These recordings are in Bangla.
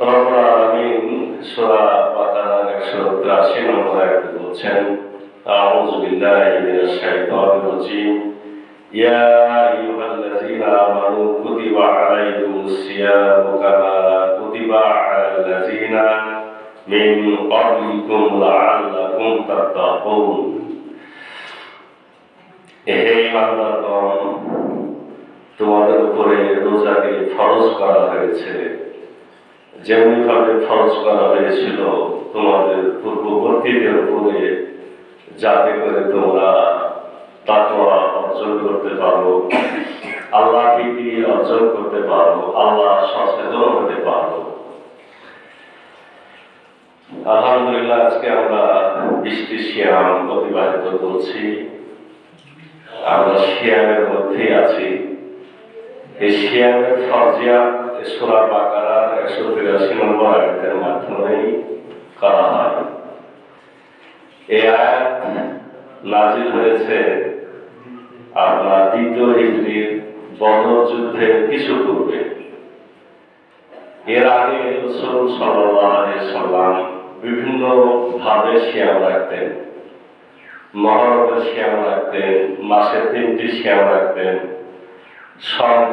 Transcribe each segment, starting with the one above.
রব্বুল আলামিন সূরা বাকারার 183 নম্বর আয়াতে বলছেন, আউযু বিল্লাহি মিনাশ শাইতানির রাজীম, ইয়া আইয়ুহাল্লাযীনা আমানু কুতিবা আলাইকুমুস সিয়ামু কামা কুতিবা আলাল লাযীনা মিন ক্বাবলিকুম লাআল্লাকুম তাত্তাকুন। হে ঈমানদারগণ, তোমাদের উপরে রোজাকে ফরজ করা হয়েছে যেমনি ভাবে ফরজ করা হয়েছিল তোমাদের পূর্ববর্তীদের উপরে, যাতে করে তোমরা তাকওয়া অর্জন করতে পারো, আল্লাহ ভীতি অর্জন করতে পারো, আল্লাহ সচেতন হতে পারো। আলহামদুলিল্লাহ, আজকে আমরা 20টি সিয়াম অতিবাহিত করছি। আমরা সিয়ামের মধ্যেই আছি। এই সিয়ামের ফরজিয়াত সূরা বাকারার 183 নম্বর আয়াতের মাধ্যমেই করা হয়। এই আয়াত নাজিল হয়েছে আপনার 2য় হিজরির বদর যুদ্ধের কিছু পূর্বে। এর আগে রাসূল সাল্লাল্লাহু আলাইহি ওয়াসাল্লাম বিভিন্ন ভাবে সিয়াম রাখতেন। মহরমের সিয়াম রাখতেন, মাসে 3টি সিয়াম রাখতেন,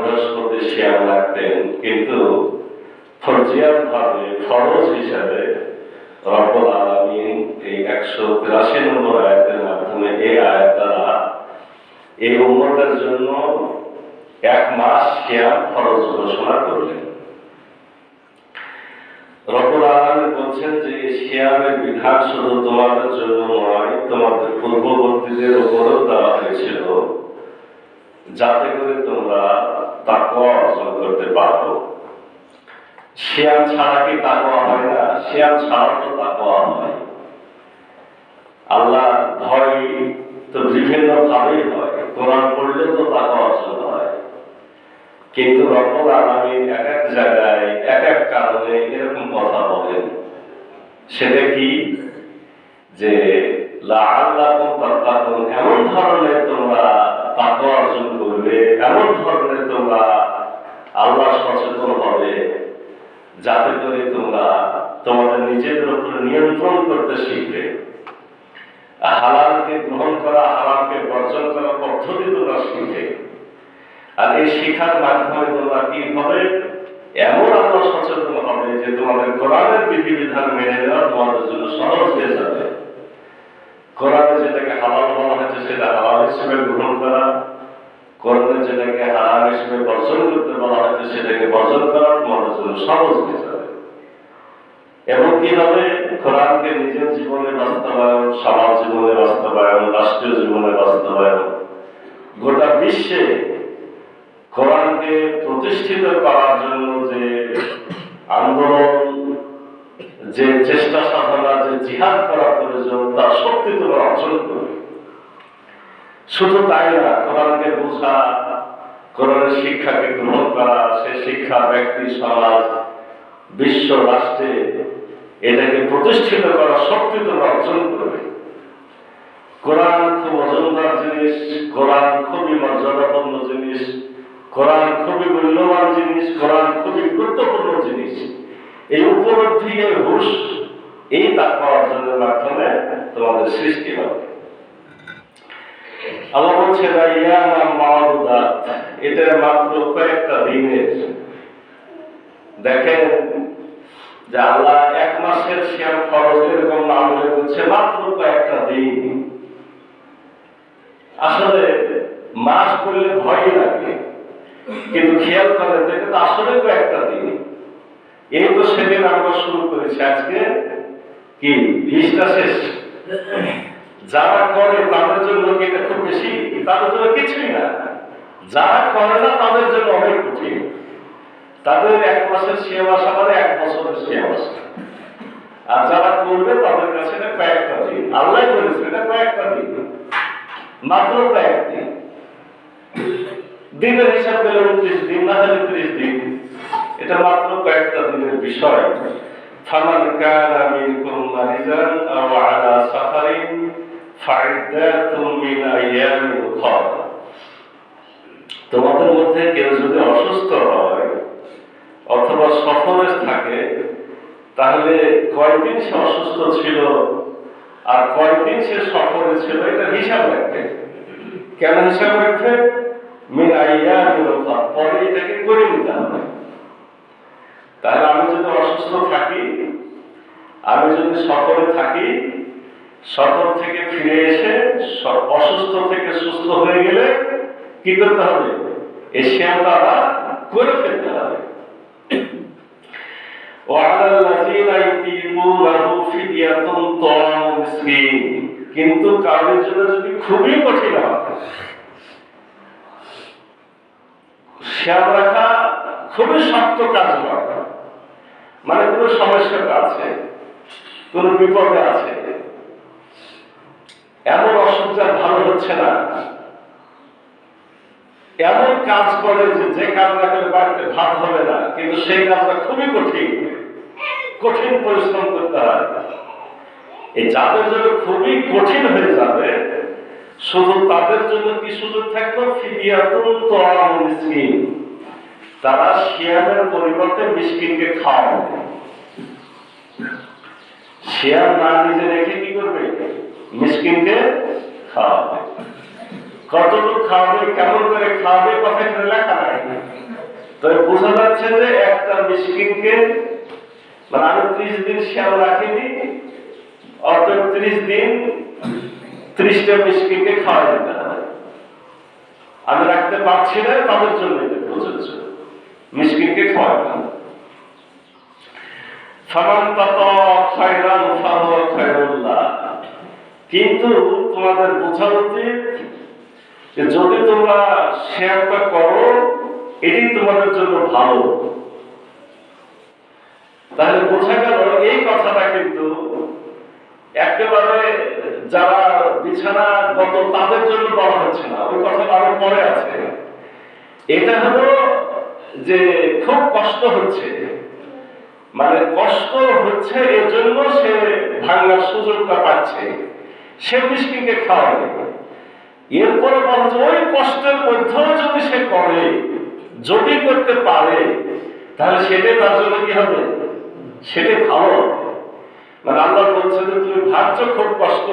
বৃহস্পতি সিয়াম রাখতেন। কিন্তু ফরজিয়াত ভাবে, ফরজ হিসাবে রব্বুল আলামিন এই 183 নম্বর আয়াতের মাধ্যমে, এই আয়াত দ্বারা এই উম্মতের জন্য 1 মাস সিয়াম ফরজ ঘোষণা করলেন। রব্বুল আলামিন বলছেন যে সিয়ামের বিধান শুধু তোমাদের জন্য নয়, তোমাদের পূর্ববর্তীদের উপরেও দেওয়া হয়েছিল, যাতে করে তোমরা তাকওয়া অর্জন করতে পারো। সিয়াম ছাড়া কি তাকওয়া হয় না? সিয়াম ছাড়া তো তাকওয়া হয়। আল্লাহ ভয় তো বিভিন্ন ভাবেই হয়। কোরআন পড়লে তো তাকওয়া অর্জন হয়, কিন্তু রব্বুল আলামিন এক এক জায়গায় এক এক কারণে এরকম কথা বলেন। সেটা কি? যে লাআল্লাকুম তাত্তাকুন, এমন ধরনের তোমরা তাকওয়া অর্জন করবে, এমন ধরনের তোমরা আল্লাহ সচেতন হবে, যাতে করে তোমরা তোমাদের নিজেদের উপর নিয়ন্ত্রণ করতে শিখবে। হালালকে গ্রহণ করা, হারামকে বর্জন করার পদ্ধতি তোমরা শিখবে। আর এই শিখার মাধ্যমে তোমরা কি হবে? এমন আল্লাহ সচেতন হবে যে তোমাদের কোরআনের বিধিবিধান মেনে নেওয়া তোমাদের জন্য সহজ হয়ে যাবে। কোরআনে যেটাকে হালাল বলা হয়েছে সেটা হালাল হিসেবে গ্রহণ করা, কোরআনে যেটাকে হারাম হিসেবে বর্জন করতে বলা হয়েছে সেটাকে বর্জন করা তোমাদের জন্য সহজ হয়ে যাবে। এবং কি হবে? কোরআনকে নিজের জীবনে বাস্তবায়ন, সমাজ জীবনে বাস্তবায়ন, রাষ্ট্রীয় জীবনে বাস্তবায়ন, গোটা বিশ্বে কোরআনকে প্রতিষ্ঠিত করার জন্য যে আন্দোলন, যে চেষ্টা সাধনা, যে জিহাদ করা প্রয়োজন, তার শক্তি তোমরা অর্জন করবে। শুধু তাই না, কোরআনকে বোঝা, কোরআনের শিক্ষাকে গ্রহণ করা, সে শিক্ষা ব্যক্তি, সমাজ, বিশ্ব, রাষ্ট্রে এটাকে প্রতিষ্ঠিত করার শক্তি তোমরা অর্জন করবে। কোরআন খুব ওজনদার জিনিস, কোরআন খুবই মর্যাদাপূর্ণ জিনিস, কোরআন খুবই মূল্যবান জিনিস, কোরআন খুবই গুরুত্বপূর্ণ জিনিস। এই উপলব্ধি, এই হুঁশ, এই তাকওয়া অর্জনের মাধ্যমে তোমাদের সৃষ্টি হবে। আল্লাহ বলছে এটা মাত্র কয়েকটা দিনের। দেখেন যে আল্লাহ 1 মাসের সিয়াম ফরজ এরকম না বলে বলছে মাত্র কয়েকটা দিন। আসলে মাস বললে ভয় লাগে, কিন্তু খেয়াল করে দেখে তো আসলে কয়েকটা দিন। এই তো সেদিন আমরা শুরু করেছি, আজকে কি 20টা শেষ। যারা করে তাদের জন্য কি এটা খুব বেশি? তাদের জন্য কিছুই না। যারা করে না তাদের জন্য অনেক কঠিন। তাদের 1 মাসের সিয়াম আসা মানে 1 বছরের সিয়াম আসা। আর যারা করবে তাদের কাছে এটা কয়েকটা দিন। আল্লাহ বলেছে এটা কয়েকটা দিন, মাত্র কয়েকদিন। দিনের হিসাব পেলে 29 দিন, না হলে 30 দিন। এটা মাত্র কয়েকটা দিনের বিষয়। ফামান কানা মিনকুম মারিজান আও আলা সাফারিন ফাইদ্দাতুম মিন আইয়ামিন উখরা। তোমাদের মধ্যে কেউ যদি অসুস্থ হয় অথবা সফরে থাকে তাহলে কয়দিন সে অসুস্থ ছিল আর কয়দিন সে সফরে ছিল, এটা হিসাব রাখবে। কেন হিসাব রাখবে? মিন আইয়ামিন উখরা, পরে এটাকে করে নিতে হবে। তাহলে আমি যদি অসুস্থ থাকি, আমি যদি সফরে থাকি, সফর থেকে ফিরে এসে অসুস্থ থেকে সুস্থ হয়ে গেলে কি করতে হবে? এই শ্যামটা আবার করে ফেলতে হবে। কিন্তু কারোর জন্য যদি খুবই কঠিন হয়, শ্যাম রাখা খুবই শক্ত কাজ হয়, মানে কোনো সমস্যা আছে, কোন বিপদে আছে, এমন অসুখ ভালো হচ্ছে না, এমন কাজ করে যে কাজ না করলে বাড়িতে ভাত হবে না, কিন্তু সেই কাজটা খুবই কঠিন, কঠিন পরিশ্রম করতে হয়। এই যাদের জন্য খুবই কঠিন হয়ে যাবে, শুধু তাদের জন্য কি সুযোগ থাকলো? ফিদিয়াতুন তাআমু মিসকিন, তারা সিয়ামের পরিবর্তে মিসকিনকে খাওয়াবে। সিয়াম না নিজে রেখে কি করবে? মিসকিনকে খাওয়াবে। কতটুকু খাওয়াবে, কেমন করে খাওয়াবে, কথা এখানে লেখা নাই। তবে বোঝা যাচ্ছে যে একটা মিসকিনকে, মানে আমি 30 দিন সিয়াম রাখিনি, অর্থাৎ 30 দিন 30টা মিসকিনকে খাওয়া দিতে হবে। আমি রাখতে পারছি না, তাদের জন্য এটা প্রযোজ্য, মিসকিনকে খাওয়াতে হবে। ফামান তাতা খায়রান ফাহুয়া খায়রুল্লাহ। কিন্তু তোমাদের বোঝা উচিত যে যদি তোমরা সিয়ামটা করো, এটি তোমাদের জন্য ভালো। তাহলে বোঝা গেল এই কথাটা কিন্তু একেবারে যারা বিছানাগত তাদের জন্য বলা হচ্ছে না, ওই কথাটা আরো পরে আছে। এটা হলো যে খুব কষ্ট হচ্ছে, মানে কষ্ট হচ্ছে এজন্য সে ভাঙার সুযোগটা পাচ্ছে, সে মিসকিনকে খাওয়াবে। এরপরে বলা যে ওই কষ্টের মধ্যেও যদি সে করে, যদি করতে পারে, তাহলে সেটাই তার জন্য কি হবে? সেটাই ভালো হবে। মানে আল্লাহ বলছে যে তুমি ভাবছো খুব কষ্ট,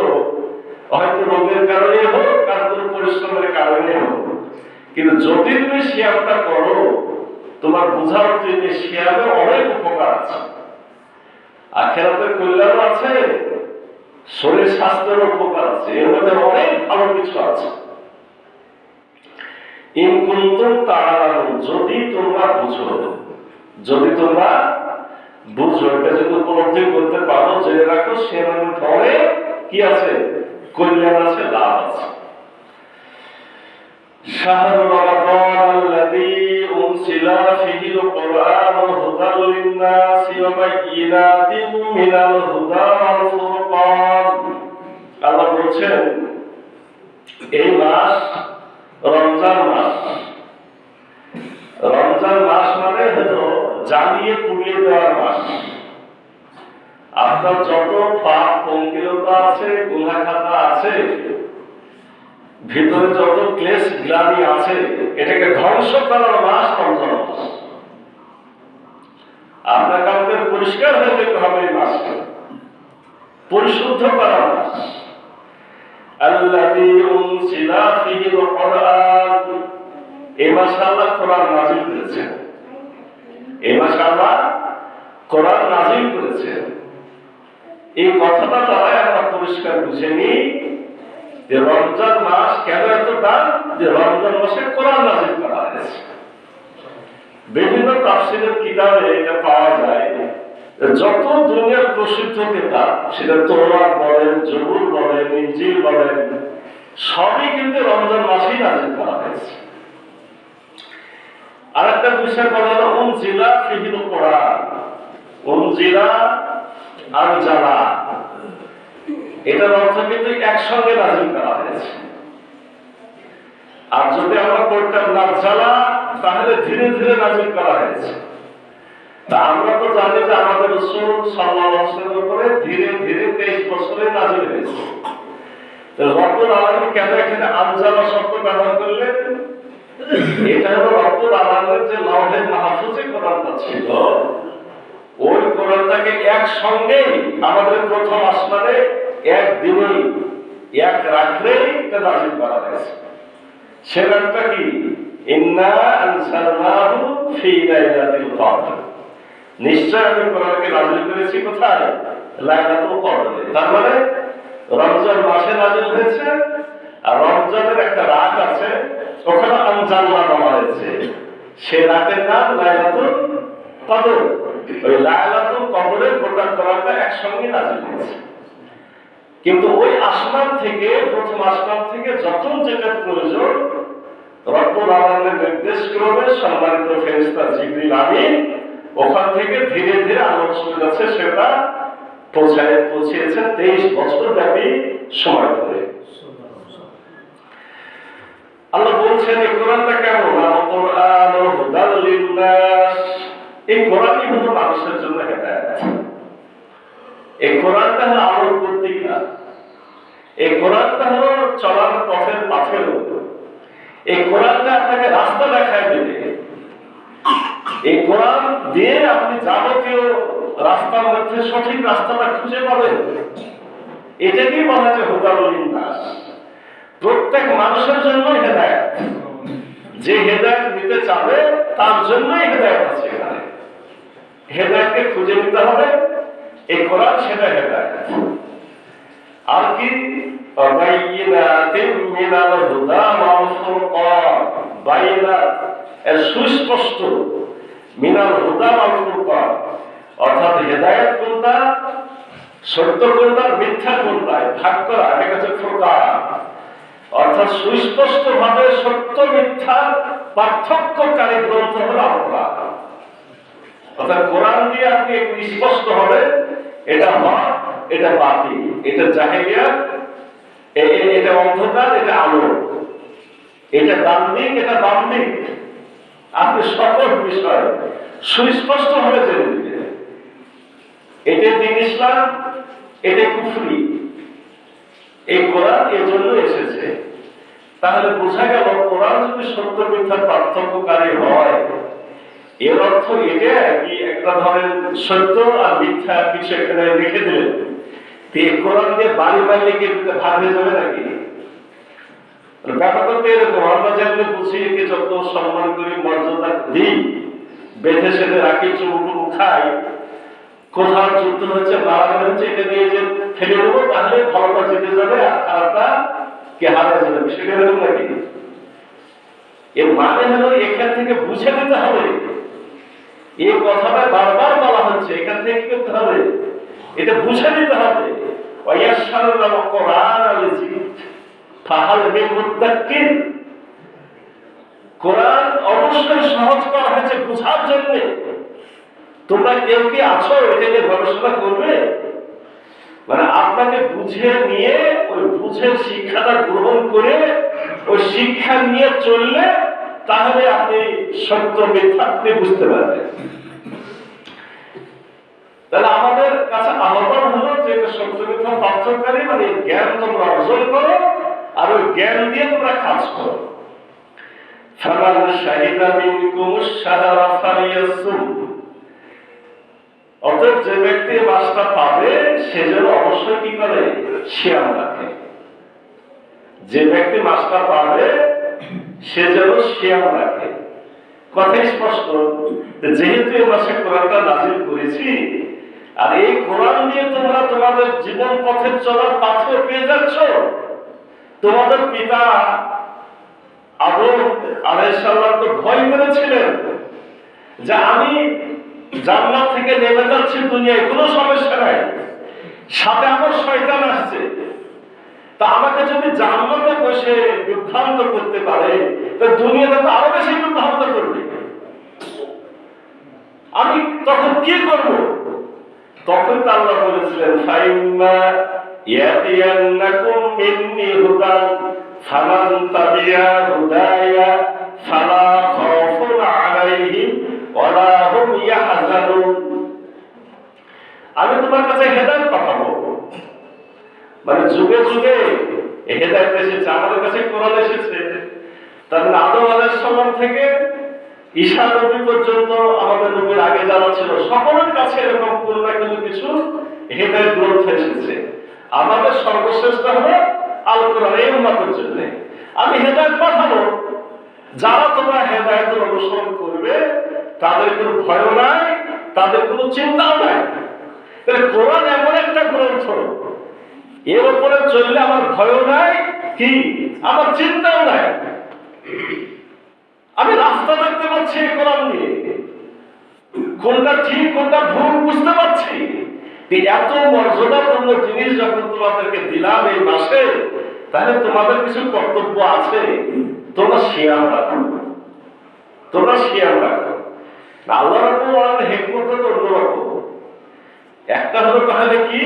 হয়তো রোগের কারণে হোক আর কোনো পরিশ্রমের কারণে হোক, কিন্তু যদি তুমি সিয়ামটা করো, তোমার বোঝা উচিত যে সিয়ামে অনেক উপকার আছে, আখিরাতের কল্যাণ আছে, শরীর স্বাস্থ্যের উপকার আছে, এর মধ্যে অনেক ভালো কিছু আছে। ইন কুনতুম তাআলামুন, যদি তোমরা বুঝো, যদি তোমরা বুঝো, এটা যদি উপলব্ধি করতে পারো, জেনে রাখো সিয়ামের ফলে কি আছে? কল্যাণ আছে, লাভ আছে। শাহরু রমাদানাল্লাযী উনজিলা ফীহিল কুরআনু হুদাল লিন-নাসি ওয়া বায়্যিনাতিন মিনাল হুদা ওয়াল ফুরকান। আল্লাহ বলেছেন এই মাস রমজান মাস। রমজান মাস মানে হলো জ্বালিয়ে পুড়িয়ে দেওয়ার মাস। আপনার যত পাপ পঙ্কিলতা আছে, গুনাহ খাতা আছে, ভিতরে যত ক্লেশ গ্লানি আছে, এটাকে ধ্বংস করার মাস রমজান মাস। আপনাকে আমাদের পরিষ্কার হয়ে যেতে হবে, এই মাসকে পরিশুদ্ধ করার মাস। আল্লাযী উনজিলা ফীহিল কুরআন, এই মাসে আল্লাহ কোরআন নাযিল করেছেন। এই মাসে আল্লাহ কোরআন নাযিল করেছেন। এই কথাটা দ্বারা আমরা পরিষ্কার বুঝে নিই যে রমজান মাস কেন এত দাম, যে রমজান মাসে কোরআন নাযিল করা হয়েছে। বিভিন্ন তাফসীরের কিতাবে এটা পাওয়া যায়, যত দুনিয়ার প্রসিদ্ধ কিতাব, সেটা তাওরাত বলেন, জবুর বলেন, ইনজিল বলেন, সবই কিন্তু রমজান মাসেই নাযিল করা হয়েছে। আর একটা বিষয় বলা হলো উনজিলা ফীহিল কুরআন, উনজিলা আর জালা, এটার অর্থ কিন্তু একসঙ্গে নাযিল করা হয়েছে। আর যদি আমরা করতাম নাযালা, তাহলে ধীরে ধীরে নাযিল করা হয়েছে। তা আমরা তো জানি যে আমাদের রাসূল সাল্লাল্লাহু আলাইহি ওয়াসাল্লামের উপরে ধীরে ধীরে 23 বছরে নাযিল হয়েছে। তো রব্বুল আলামিন কেন এখানে আনজালা শব্দ ব্যবহার করলেন? এটা হলো রব্বুল আলামিনের যে লাওহে মাহফুজে কোরআনটা ছিল, ওই কোরআনটাকে এক একসঙ্গেই আমাদের প্রথম আসমানে একদিনেই এক রাত্রেই এটা নাযিল করা হয়েছে। সে রাতটা কি? ইন্না আনজালনাহু ফি লাইলাতিল কদর। নিশ্চয় আমি কোরআনকে নাযিল করেছি কোথায়? লাইলাতুল কদরে। তার মানে রমজান মাসে নাযিল হয়েছে, আর রমজানের একটা রাত আছে, ওখানে আনজালনা বলা হয়েছে। সে রাতের নাম লাইলাতুল কদর। ওই লাইলাতুল কদরের গোটা কোরআনটা একসঙ্গে নাযিল হয়েছে। কিন্তু ওই আসমান থেকে, প্রথম আসমান থেকে যখন যেটা প্রয়োজন, রব্বুল আলামিনের নির্দেশ ক্রমে সম্মানিত ফেরেশতা জিবরিল আমিন ওখান থেকে ধীরে ধীরে আল্লাহর রাসূলের কাছে সেটা পৌঁছিয়েছেন 23 বছর ব্যাপী সময় ধরে। আল্লাহ বলছেন এই কোরআনটা কেমন? আল-কুরআনু হুদাল লিন-নাস। এই কোরআনই হলো মানুষের জন্য হেদায়েত। এই কোরআনটা হলো আলোর পত্রিকা। এই কোরআনটা হলো চলার পথের পাথেরও। এই কোরআনটা আপনাকে রাস্তা দেখায় দেবে। এই কোরআন দিয়ে আপনি যাবতীয় রাস্তার মধ্যে সঠিক রাস্তাটা খুঁজে পাবেন। এটাকেই বলা হয় হুদাল লিন-নাস। প্রত্যেক মানুষের জন্যই হেদায়েত। যে হেদায়েত নিতে চাবে তার জন্যই হেদায়েত আছে। এখানে হেদায়েতকে খুঁজে নিতে হবে, এই কোরআন সেটা হেদায়েত। আর কি? বায়িনাতিন মিনাল হুদা ওয়াল ফুরকান। বায়িনাত এর সুস্পষ্ট, মিনাল হুদা ওয়াল ফুরকান অর্থাৎ হেদায়েত কোনটা, সত্য কোনটা, মিথ্যা কোনটা ভাগ করা, এটা হচ্ছে ফুরকান। অর্থাৎ সুস্পষ্ট ভাবে সত্য মিথ্যার পার্থক্যকারী গ্রন্থ হলো আল-কুরআন। অর্থাৎ কোরআন দিয়ে আপনি একটু স্পষ্ট হবে এটা হক, এটা বাতিল, এটা জাহেলিয়াত, এটা অন্ধকার, এটা আলো, এটা ডান দিক, এটা বাম দিক। আপনি সকল বিষয় সুস্পষ্ট ভাবে জেনে নিলেন। এটা দ্বীন ইসলাম, এটা কুফরি। এই কোরআন এর জন্য এসেছে। তাহলে বোঝা গেল কোরআন যদি সত্য মিথ্যার পার্থক্যকারী হয়, এর অর্থ এটা কি একটা ধরেন সত্য আর মিথ্যা কিছু এখানে রেখে দিলেন, এই কোরআন দিয়ে বাড়ি বাড়ি কে ভাগ হয়ে যাবে নাকি? ব্যাপারটা তো এরকম। আমরা যেমন বুঝিয়ে যত সম্মান করি, মর্যাদা দিই, বেঁধে সেধে রাখি, চুমুকু খাই, কোথাও যুদ্ধ হচ্ছে, মারামারি হচ্ছে, এটা দিয়ে যে ফেলে দেবো তাহলে ভালোটা জিতে যাবে আর খারাপটা কে হারা যাবে, বিষয়টা এরকম নাকি? এর মানে হলো এখান থেকে বুঝে নিতে হবে। এই কথাটা বারবার বলা হচ্ছে, এখান থেকে কি করতে হবে? এটা বুঝে নিতে হবে। ওয়ায়াশারুল কোরআন আল-জিদ ফাহাল মিন মুদ্দাক্কির। কোরআন অবশ্যই সহজ করা হয়েছে বুঝার জন্য। তোমরা কেউ কি আছো এটা নিয়ে গবেষণা করবে? মানে আপনাকে বুঝে নিয়ে ওই বুঝে শিক্ষাটা গ্রহণ করে ওই শিক্ষা নিয়ে চললে তাহলে আপনি সত্য মিথ্যা আপনি বুঝতে পারবেন। তাহলে আমাদের কাছে আহ্বান হলো যে সত্য মিথ্যা পার্থক্যকারী মানে জ্ঞান তোমরা অর্জন করো, আর ওই জ্ঞান দিয়ে তোমরা কাজ করো। ফামান শাহিদা মিনকুমুশ শাহরা ফালিয়াসুম। অতএব যে ব্যক্তি মাসটা পাবে সে যেন অবশ্যই কি করে? সিয়াম রাখে। যে ব্যক্তি মাসটা পাবে সে যেন সিয়াম রাখে। কথা স্পষ্ট। যেহেতু এই মাসে কোরআনটা নাযিল করেছি, আর এই কোরআন দিয়ে তোমরা তোমাদের জীবন পথে চলার পাথর পেয়ে যাচ্ছ। তোমাদের পিতা আদম আলাইহিস সালাম তো ভয় করেছিলেন যে আমি জান্নাত থেকে নেমে যাচ্ছি দুনিয়ায়, কোনো সমস্যা নাই, সাথে আমার শয়তান আসছে, তা আমাকে যদি জান্নাতে বসে বিভ্রান্ত করতে পারে তো দুনিয়াতে তো আরো বেশি বিভ্রান্ত করবে। আমি তখন কি করব? তখন তো আল্লাহ বলেছিলেন ফাইম্মা ইয়াতিয়ান্নাকুম মিন্নি হুদান ফামান তাবিয়া হুদায়া ফালা খাউফুন আলাইহিম ওয়ালা হুম ইয়াহজানুন। আমি তোমার কাছে হেদায়েত পাঠাবো। মানে যুগে যুগে হেদায়েত এসেছে, আমাদের কাছে কোরআন এসেছে। তার আদম আলাইহিস সালাম থেকে ঈসা নবী পর্যন্ত আমাদের নবীর আগে যারা ছিল সকলের কাছে এরকম কোনো না কোনো কিছু হেদায়েত গ্রন্থ এসেছে। আমাদের সর্বশ্রেষ্ঠ হলো আল কোরআন, এই উম্মতের জন্য আমি হেদায়েত পাঠাবো। যারা তোমরা হেদায়েতের অনুসরণ করবে তাদের কোনো ভয় নাই, তাদের কোনো চিন্তাও নাই। তাহলে কোরআন এমন একটা গ্রন্থ, এর উপরে চললে আমার ভয়ও নাই, কি আমার চিন্তাও নাই। আমি রাস্তা দেখতে পাচ্ছি কোরআন দিয়ে, কোনটা ঠিক কোনটা ভুল বুঝতে পারছি। এত মর্যাদাপূর্ণ জিনিস যখন তোমাদেরকে দিলাম এই মাসে, তাহলে তোমাদের কিছু কর্তব্য আছে, তোমরা শিয়াম রাখো, তোমরা শিয়াম রাখো। আল্লাহ রাব্বুল আলামিনের হিকমত তো অন্যরকম। একটা হলো তাহলে কি,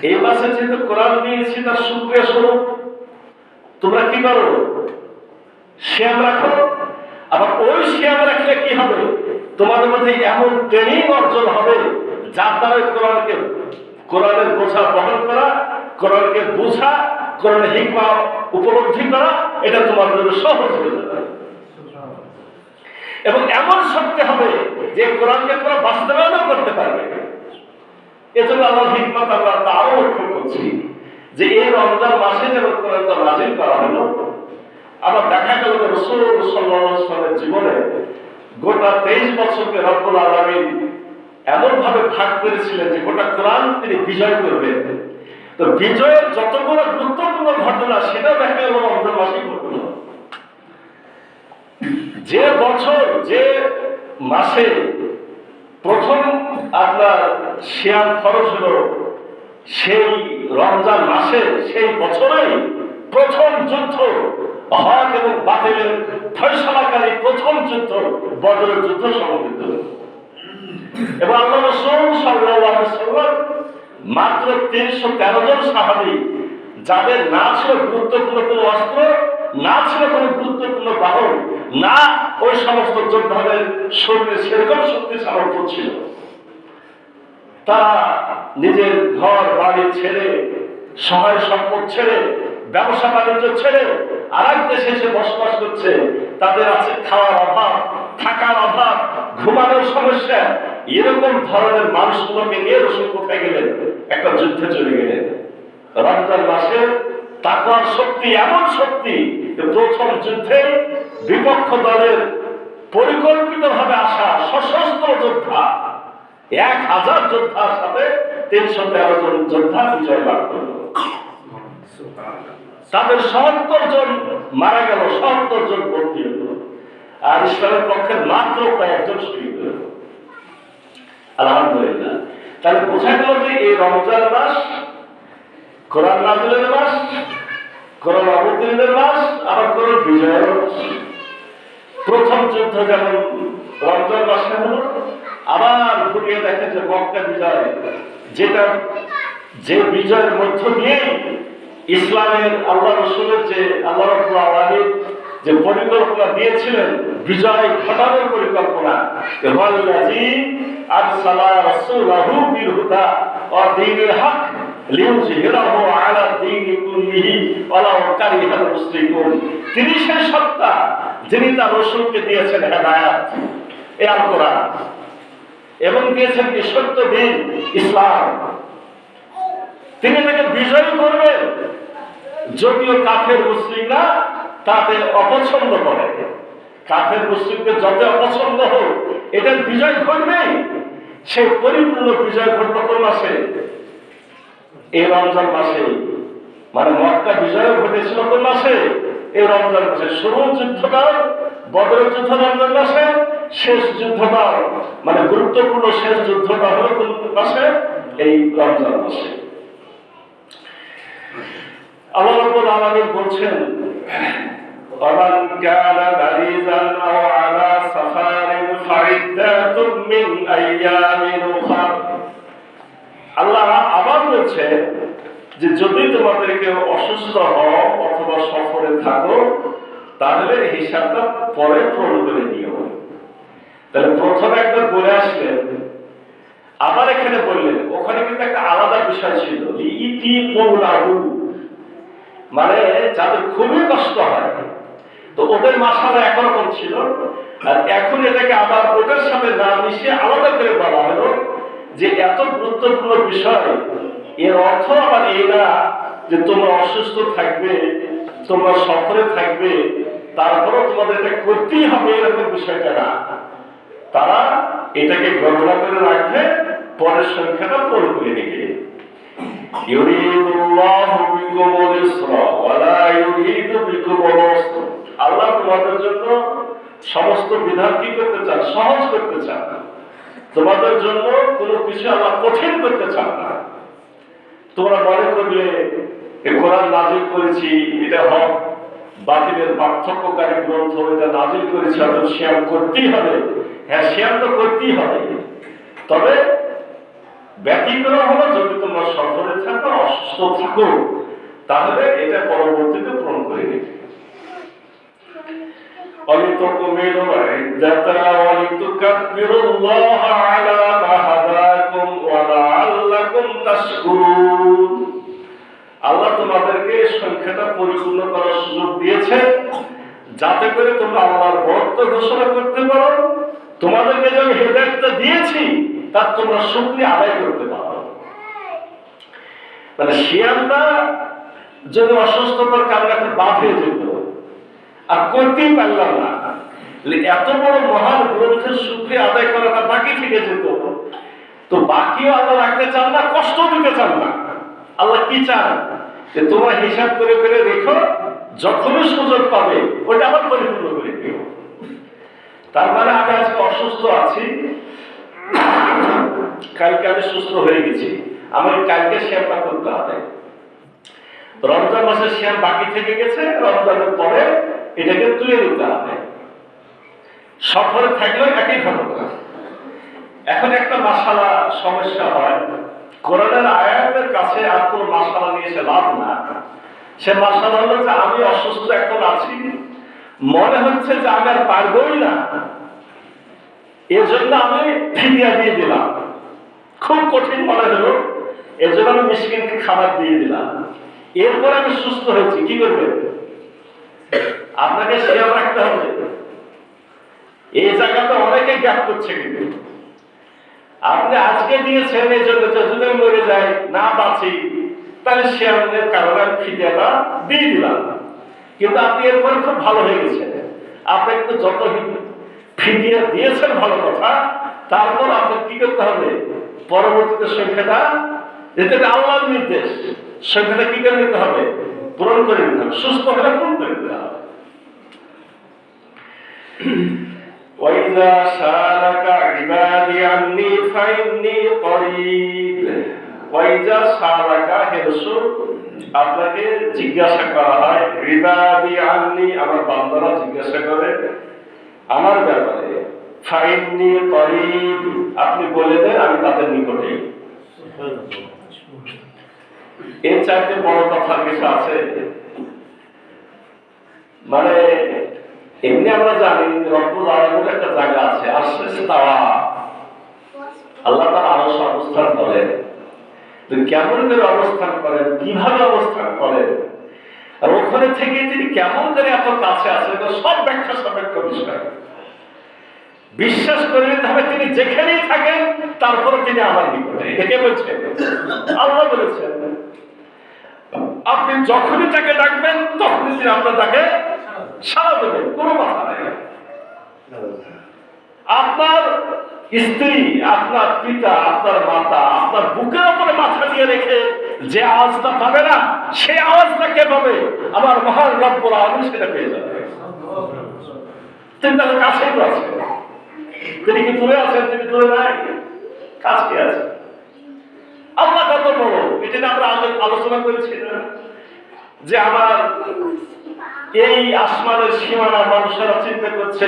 এই মাসে যেহেতু কোরআন দিয়েছি তার শুকরিয়া স্বরূপ তোমরা কি করো, শিয়াম রাখো। আবার ওই শিয়াম রাখলে কি হবে, তোমাদের মধ্যে এমন ট্রেনিং অর্জন হবে যার দ্বারা কোরআনের বোঝা বহন করা, কোরআনকে বোঝা, কোরআনের হিকমা উপলব্ধি করা, এটা তোমাদের জন্য সহজ হয়ে যাবে। এবং এমন শক্তি হবে যে কোরআনকে তোমরা বাস্তবায়ন করতে পারবে। এজন্য আল্লাহর হিকমত আমরা আরো লক্ষ্য করছি যে এই রমজান মাসে যেমন কোরআনটা নাযিল করা হলো, আবার দেখা গেল যে রাসূল সাল্লাল্লাহু আলাইহি ওয়াসাল্লামের জীবনে গোটা 23 বছরকে রব্বুল আলামিন এমন ভাবে ভাগ করেছিলেন যে গোটা কোরআন তিনি বিজয় করবেন। তো বিজয়ের যতগুলো গুরুত্বপূর্ণ ঘটনা সেটা দেখা গেল রমজান মাসে ঘটল। যে বছর যে মাসে প্রথম আপনার শিয়াম ফরজ হলো, সেই রমজান মাসে সেই বছরেই প্রথম যুদ্ধ, হক এবং বাতিলের ফয়সালাকারী প্রথম যুদ্ধ বদরের যুদ্ধ সংঘটিত হল। এবং আল্লাহ রাসূল সাল্লাল্লাহু আলাইহি ওয়াসাল্লাম মাত্র 313 জন সাহাবী, যাদের না ছিল গুরুত্বপূর্ণ কোনো অস্ত্র, না ছিল কোনো গুরুত্বপূর্ণ বাহন, না ওই সমস্ত যোদ্ধাদের শরীরে সেরকম শক্তি সামর্থ্য ছিল, তারা নিজের ঘর বাড়ি ছেড়ে, সহায় সম্পদ ছেড়ে, ব্যবসা বাণিজ্য ছেড়ে আরেক দেশে এসে বসবাস করছে। তাদের আছে খাওয়ার অভাব, থাকার অভাব, ঘুমানোর সমস্যা। এরকম ধরনের মানুষগুলোকে নিয়ে রাসূল কোথায় গেলেন, একটা যুদ্ধে চলে গেলেন। রমজান মাসে তাকওয়ার শক্তি এমন শক্তি যে প্রথম যুদ্ধে বিপক্ষ দলের পরিকল্পিতভাবে আসা সশস্ত্র যোদ্ধা 1000 যোদ্ধার সাথে 313 জন যোদ্ধা বিজয় লাভ করল। তাদের 70 জন মারা গেল, 70 জন বন্দী হল, আর ইসলামের পক্ষে মাত্র কয়েকজন শহীদ হল। আলহামদুলিল্লাহ। তাহলে বোঝা গেল যে এই রমজান মাস কোরআন নাযিলের মাস, কোরআন অবতীর্ণের মাস, আবার কোরআন বিজয়ের মাস। প্রথম যুদ্ধ যেমন রমজান মাসে হলো, আবার ঘুরিয়ে দেখে যে মক্কা বিজয়, যেটা যে বিজয়ের মধ্য দিয়ে ইসলামের আল্লাহ রাসূলের যে আল্লাহ রাব্বুল আলামিন যে পরিকল্পনা দিয়েছিলেন, বিজয় ঘটানোর পরিকল্পনা, ওয়াল্লাযী আরসালা রাসূলাহু বিল হুদা ওয়া দীনিল হক লিইয়ুযহিরাহু আলা দীনি কুল্লিহি ওয়ালাউ কারিহাল মুশরিকুন। তিনি সেই সত্তা যিনি তার রাসূলকে দিয়েছেন হেদায়েত, এই আল কোরআন, এবং দিয়েছেন কি সত্য দিন ইসলাম। তিনি তাকে বিজয় করবেন, যদিও কাফের মুশরিকরা তাতে অপছন্দ করে। কাফের মুশরিকদের যত অপছন্দ হোক, এটা বিজয় ঘটবেই। সেই পরিপূর্ণ বিজয় ঘটবে কোন মাসে? এই রমজান মাসে। মানে মক্কা বিজয় ঘটেছিল কোন মাসে? এই রমজান মাসে। শুরু যুদ্ধটা বদরের যুদ্ধ রমজান মাসে, শেষ যুদ্ধটা মানে গুরুত্বপূর্ণ শেষ যুদ্ধটা হলো কোন মাসে? এই রমজান মাসে। আল্লাহ রাব্বুল আলামিন বলছেন, وَمَنْ كَانَ مَرِيضًا أَوْ عَلَى سَفَرٍ فَعِدَّةٌ مِّنْ أَيَّامٍ أُخَرَ। আল্লাহ আবার বলছে যে যদি তোমাদের কেউ অসুস্থ হও অথবা সফরে থাকো, তাহলে হিসাবটা পরে পূরণ করে নিও। তাহলে প্রথমে একবার বলে আসলেন, আবার এখানে বললেন, ওখানে কিন্তু একটা আলাদা বিষয় ছিল, ইতি মৌলাহু, মানে যাদের খুবই কষ্ট হয়। তো ওদের মাসালা একরকম ছিল, আর এখন এটাকে আবার ওটার সাথে না মিশিয়ে আলাদা করে বলা হলো যে এত গুরুত্বপূর্ণ বিষয়, এর অর্থ আবার এই না যে তোমরা অসুস্থ থাকবে, তোমরা সফরে থাকবে, তারপরও তোমাদের এটা করতেই হবে এরকম বিষয়টা না। তারা এটাকে গণনা করে রাখবে, পরের সংখ্যাটা পূরণ করে নেবে। আল্লাহ তোমাদের জন্য সমস্ত বিধান কি করতে চান? সহজ করতে চান। তোমাদের জন্য কোনো কিছু আল্লাহ কঠিন করতে চান না। তোমরা মনে করলে কোরআন নাজিল করেছি, এটা হক বাতিলের পার্থক্যকারী গ্রন্থ, এটা নাজিল করেছি, অর্থাৎ শ্যাম করতেই হবে। হ্যাঁ, শ্যাম তো করতেই হবে, তবে ব্যতিক্রম হলো যদি তোমরা সফরে থাকো, অসুস্থ থাকো, তাহলে এটা পরবর্তীতে পূরণ করে নেবে। ولتكملوا العدة ولتكبروا الله على ما هداكم ولعلكم تشكرون। আল্লাহ তোমাদেরকে সংখ্যাটা পরিপূর্ণ করার সুযোগ দিয়েছে, যাতে করে তোমরা আল্লাহর বরত্ব ঘোষণা করতে পারো। তোমাদেরকে যে আমি হেদায়েতটা দিয়েছি তার তোমরা শুকরিয়া আদায় করতে পারো। মানে সিয়ামটা যদি অসুস্থতার কারণে একটা বাদ হয়ে যেত আর করতেই পারলাম না, এত বড় মহান গ্রন্থের শুকরিয়া আদায় করাটা বাকি থেকে যেত। তো বাকিও আল্লাহ রাখতে চান না, কষ্ট দিতে চান না। আল্লাহ কি চান? যে তোমরা হিসাব করে করে রেখো, যখনই সুযোগ পাবে ওটা আবার পরিপূর্ণ করে দিও। তার মানে আমি আজকে অসুস্থ আছি, কালকে আমি সুস্থ হয়ে গেছি, আমার কালকে শ্যামটা করতে হবে। রমজান মাসের শ্যাম বাকি থেকে গেছে, রমজানের পরে এটাকে তুলে দিতে হবে। সফরে থাকলেও একই ঘটনা। এখন একটা মাসালা সমস্যা হয়, কোরআনের আয়াতের কাছে আর কোন মাসালা নিয়ে এসে লাভ না। সে মাসালা হলো যে আমি অসুস্থ এখন আছি, মনে হচ্ছে যে আমি আর পারবই না, এর জন্য আমি ফিদিয়া দিয়ে দিলাম। খুব কঠিন মনে হলো, এর জন্য আমি মিসকিনকে খাবার দিয়ে দিলাম। এরপর আমি সুস্থ হয়েছি, কি করবে? আপনাকে সিয়াম রাখতে হবে। এই জায়গাটা অনেকে গ্যাপ করছে, কিন্তু আপনি আজকে দিয়েছেন এই জন্য যদি মরে যায়, না বাঁচি, তাহলে সিয়ামের কারণে আমি ফিদিয়াটা দিয়ে দিলাম। কিন্তু আপনি এরপরে খুব ভালো হয়ে গেছেন, আপনি কিন্তু যত ফিদিয়া দিয়েছেন ভালো কথা, তারপর আপনার কি করতে হবে? পরবর্তীতে সংখ্যাটা, যেটা আল্লাহর নির্দেশ, সংখ্যাটা কি করে নিতে হবে? পূরণ করে নিতে হবে। সুস্থ হলে পূরণ করে নিতে হবে। وَإِذَا سَأَلَكَ عِبَادِي عَنِّي فَإِنِّي قَرِيبٌ وَإِذَا سَأَلَكَ হে রাসূল, আপনাকে জিজ্ঞাসা করা হয়, ইবাদি আন্নি, আমার বান্দারা জিজ্ঞাসা করে আমার ব্যাপারে, ফাইন্নি করিব, আপনি বলে দেন আমি তাদের নিকটে। এর চাইতে বড় কথা কিছু আছে? মানে এমনি আমরা জানি রব্বুল আলামিনের একটা জায়গা আছে, আরশে তাওয়া, আল্লাহ তার আরশে অবস্থান করেন। তো কেমন করে অবস্থান করেন, কিভাবে অবস্থান করেন, আর ওখানে থেকে তিনি কেমন করে এত কাছে আছেন, সব ব্যাখ্যা সাপেক্ষ বিষয়। বিশ্বাস করে নিতে হবে তিনি যেখানেই থাকেন তারপরে তিনি আমার নিকটে। একে বলছেন আল্লাহ বলেছেন, আপনি যখনই তাকে ডাকবেন তখনই তিনি আপনার তাকে সাড়া দেবেন, কোনো কথা নাই। আপনার স্ত্রী, আপনার পিতা, আপনার মাতা আপনার বুকের উপরে মাথা দিয়ে রেখে যে আওয়াজটা পাবে না, সেই আওয়াজটা কে পাবে? আমার মহান রব্বুল আলামিন সেটা পেয়ে যাবে। তিনি তাদের কাছেই তো আছেন। তিনি কি দূরে আছেন? তিনি দূরে নাই, কাছে আছেন। আল্লাহ কত বড়, এটা আমরা আলোচনা করেছি না, যে আমার এই আসমানের সীমানা মানুষেরা চিন্তা করছে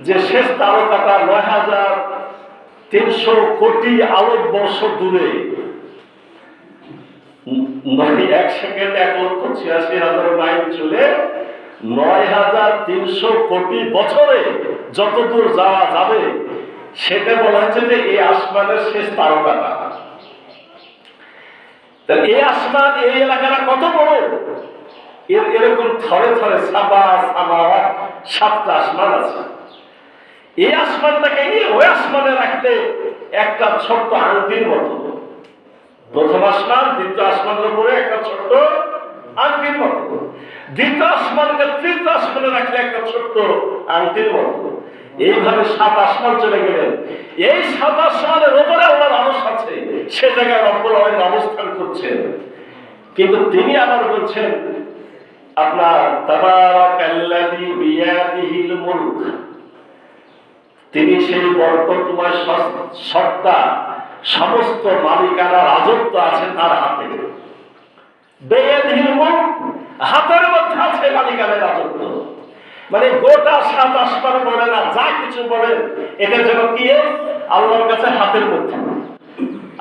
যে শেষ তারকাটা ৯,৩০০ কোটি আলোক বর্ষ দূরে, ১ সেকেন্ডে ১,৮৬,০০০ মাইল চলে ৯,৩০০ কোটি বছরে যত দূর যাওয়া যাবে, সেটা বলা হচ্ছে যে এই আসমানের শেষ তারকাটা। এই আসমান, এই এলাকাটা কত বড়, এরকম থরে থরে সাতটা আসমান আছে। এই আসমানটাকে নিয়ে ওই আসমানে রাখলে একটা ছোট্ট আংটির মতো। প্রথম আসমান দ্বিতীয় আসমানের উপরে একটা ছোট্ট আংটির মতো, দ্বিতীয় আসমানকে তৃতীয় আসমানে রাখলে একটা ছোট্ট আংটির মতো। এইভাবে 7 আসমান চলে গেলেন। এই 7 আসমানের উপরে আল্লাহর আরশ আছে, সে জায়গায় রব্বুল আলামিন অবস্থান করছেন। কিন্তু তিনি আবার বলছেন আপনার তাবারাকাল্লাযী বিয়াদিহিল মুলক, তিনি সেই বরকতময় সত্তা, সমস্ত মালিকানা রাজত্ব আছে তার হাতে। বিয়াদিহিল মুলক, হাতের মধ্যে আছে মালিকানা রাজত্ব। মানে গোটা 7 আসমান বলে না, যা কিছু বলে এটা যেন কি আল্লাহর কাছে হাতের মধ্যে।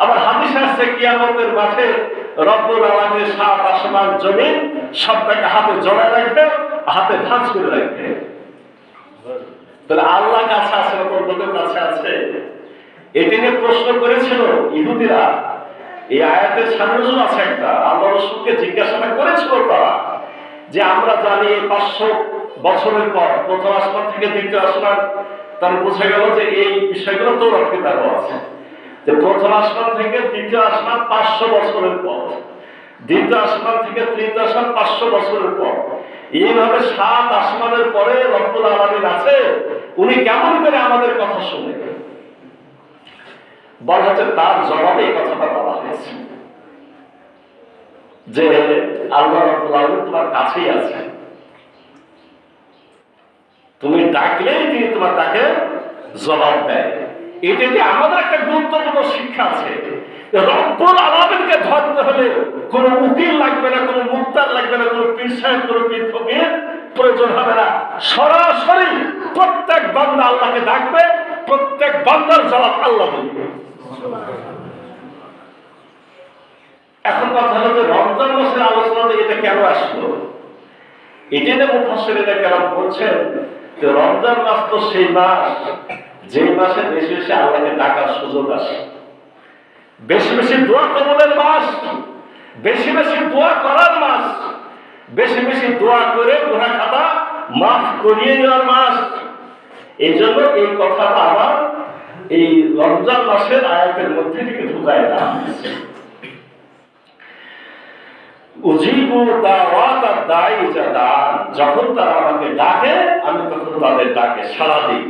আবার হাদিসে আছে কিয়ামতের মাঠে রব্বুল আলামিন 7 আসমান জমিন সবটাকে হাতে জড়ায় রাখবে, হাতে ভাঁজ করে রাখবে। তাহলে আল্লাহ কাছে আছে না লোকের কাছে আছে? এটি নিয়ে প্রশ্ন করেছিল ইহুদিরা। এই আয়াতের সামনে আছে একটা, আল্লাহ রাসূলকে জিজ্ঞাসা করেছিল তারা যে আমরা জানি 500 বছরের পর প্রথম আসমান থেকে দ্বিতীয় আসমান, তার বোঝা গেল যে এই বিষয়গুলো তৌরাত কিতাবে আছে যে প্রথম আসমান থেকে দ্বিতীয় আসমান 500 বছরের পর, দ্বিতীয় আসমান থেকে তৃতীয় আসমান 500 বছরের পর। এইভাবে 7 আসমানের পরে রব্বুল আলামিন আছে, উনি কেমন করে আমাদের কথা শুনে? বলা হচ্ছে তার জবাবে এই কথাটা বলা হয়েছে যে আল্লাহ রাব্বুল আলামিন তোমার কাছেই আছে, তুমি ডাকলেই তিনি তোমার ডাকে জবাব দেয়। এটাতে আমাদের একটা গুরুত্বপূর্ণ শিক্ষা আছে। রব্বুল আলামিনকে ধরতে হলে কোনো উকিল লাগবে না, কোনো মুক্তার লাগবে না, কোনো পীর সাহেব, কোনো পীর ফকির প্রয়োজন হবে না। সরাসরি প্রত্যেক বান্দা আল্লাহকে ডাকবে, প্রত্যেক বান্দার জবাব আল্লাহ দেবে। এখন কথা হলো যে রমজান মাসের আলোচনাতে এটা কেন আসলো? এটা নিয়ে মুফাসসিরিনরা কেরাম বলছেন যে রমজান মাস তো সেই মাস যে মাসে বেশি বেশি আল্লাহকে ডাকার সুযোগ আসে, বেশি বেশি দোয়া কবুলের মাস, বেশি বেশি দোয়া করার মাস, বেশি বেশি দোয়া করে গুনাহ খাতা মাফ করিয়ে নেওয়ার মাস। এই জন্য এই কথাটা আবার এই রমজান মাসের আয়াতের মধ্যে থেকে ঢুকায় দেওয়া হয়েছে। উজিবু দাওয়াতাদ দাঈ ইযা দাআন, যখন তারা আমাকে ডাকে আমি তখন তাদের ডাকে সাড়া দিই।